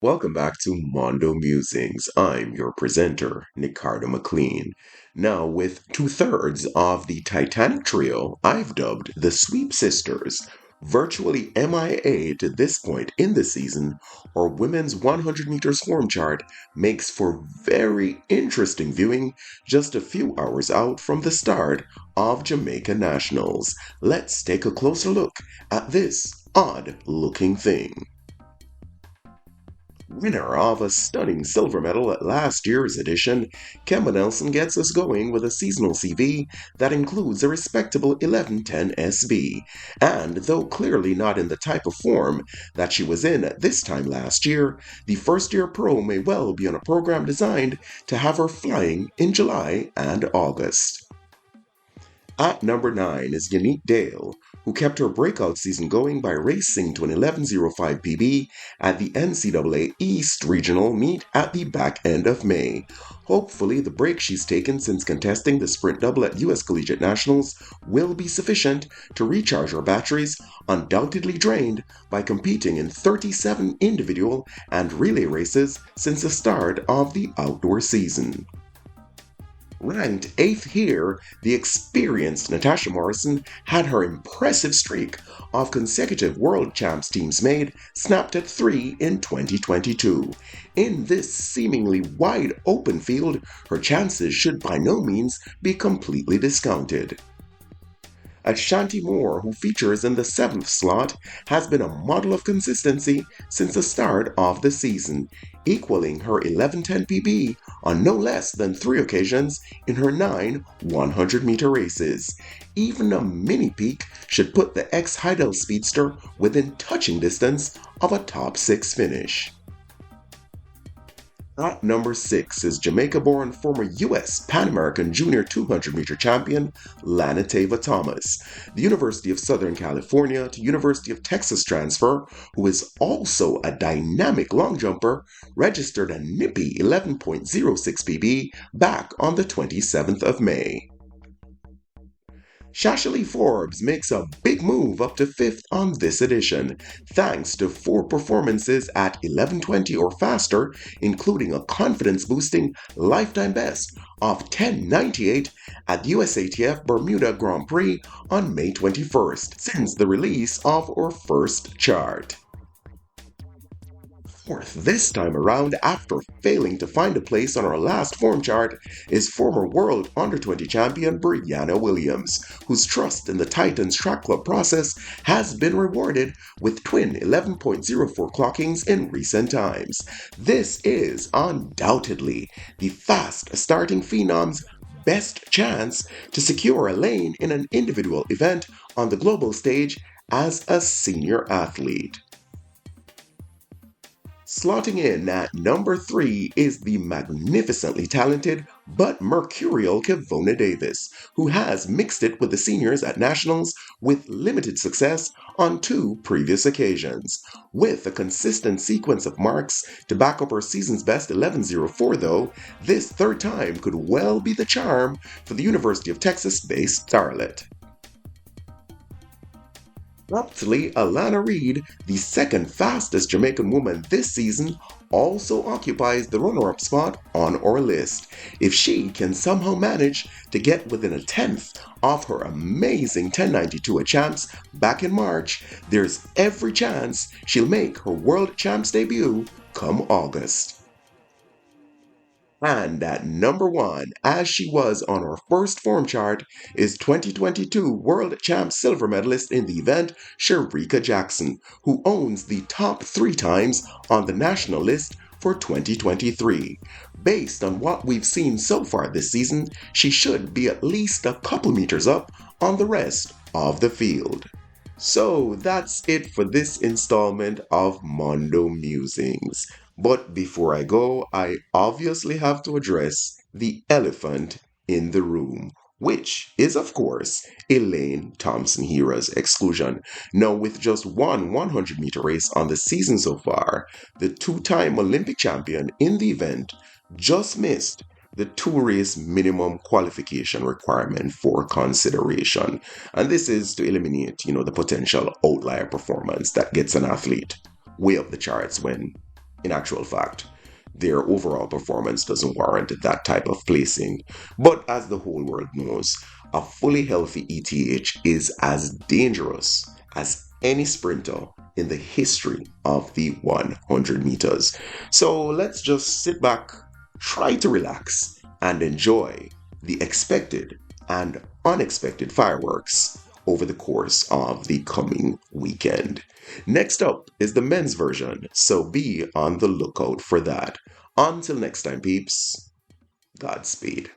Welcome back to Mondo Musings. I'm your presenter, Nicardo McLean. Now, with two-thirds of the Titanic trio I've dubbed the Sweep Sisters, virtually MIA to this point in the season, our women's 100 meters form chart makes for very interesting viewing just a few hours out from the start of Jamaica Nationals. Let's take a closer look at this odd-looking thing. Winner of a stunning silver medal at last year's edition, Kemba Nelson gets us going with a seasonal CV that includes a respectable 11:10 SB. And though clearly not in the type of form that she was in at this time last year, the first-year pro may well be on a program designed to have her flying in July and August. At number 9 is Unique Dale, who kept her breakout season going by racing to an 11:05 PB at the NCAA East Regional meet at the back end of May. Hopefully, the break she's taken since contesting the sprint double at U.S. Collegiate Nationals will be sufficient to recharge her batteries, undoubtedly drained by competing in 37 individual and relay races since the start of the outdoor season. Ranked 8th here, the experienced Natasha Morrison had her impressive streak of consecutive World Champs teams made snapped at 3 in 2022. In this seemingly wide open field, her chances should by no means be completely discounted. Ashanti Moore, who features in the 7th slot, has been a model of consistency since the start of the season, equaling her 11:10 PB on no less than 3 occasions in her 9 100-meter races. Even a mini peak should put the ex-Heidel speedster within touching distance of a top 6 finish. At number 6 is Jamaica-born former U.S. Pan American Junior 200-meter champion Lana-Tava Thomas, the University of Southern California to University of Texas transfer, who is also a dynamic long jumper, registered a nippy 11.06 PB back on the 27th of May. Shashily Forbes makes a big move up to 5th on this edition, thanks to 4 performances at 11:20 or faster, including a confidence-boosting lifetime best of 10:98 at the USATF Bermuda Grand Prix on May 21st, since the release of our first chart. 4th this time around after failing to find a place on our last form chart is former World Under-20 champion Brianna Williams, whose trust in the Titans Track Club process has been rewarded with twin 11.04 clockings in recent times. This is undoubtedly the fast starting phenom's best chance to secure a lane in an individual event on the global stage as a senior athlete. Slotting in at number 3 is the magnificently talented but mercurial Davis, who has mixed it with the seniors at nationals with limited success on 2 previous occasions. With a consistent sequence of marks to back up her season's best 11:04 though, this third time could well be the charm for the University of Texas-based starlet. Aptly, Alana Reid, the second fastest Jamaican woman this season, also occupies the runner-up spot on our list. If she can somehow manage to get within a tenth of her amazing 10:92 at Champs back in March, there's every chance she'll make her World Champs debut come August. And at number 1, as she was on our first form chart, is 2022 World Champ silver medalist in the event, Shericka Jackson, who owns the top 3 times on the national list for 2023. Based on what we've seen so far this season, she should be at least a couple meters up on the rest of the field. So that's it for this installment of Mondo Musings. But before I go, I obviously have to address the elephant in the room, which is, of course, Elaine Thompson-Herah's exclusion. Now, with just one 100-meter race on the season so far, the 2-time Olympic champion in the event just missed the 2-race minimum qualification requirement for consideration. And this is to eliminate, the potential outlier performance that gets an athlete way up the charts when In actual fact, their overall performance doesn't warrant that type of placing. But as the whole world knows, a fully healthy ETH is as dangerous as any sprinter in the history of the 100 meters. So let's just sit back, try to relax, and enjoy the expected and unexpected fireworks over the course of the coming weekend. Next up is the men's version, so be on the lookout for that. Until next time, peeps, Godspeed.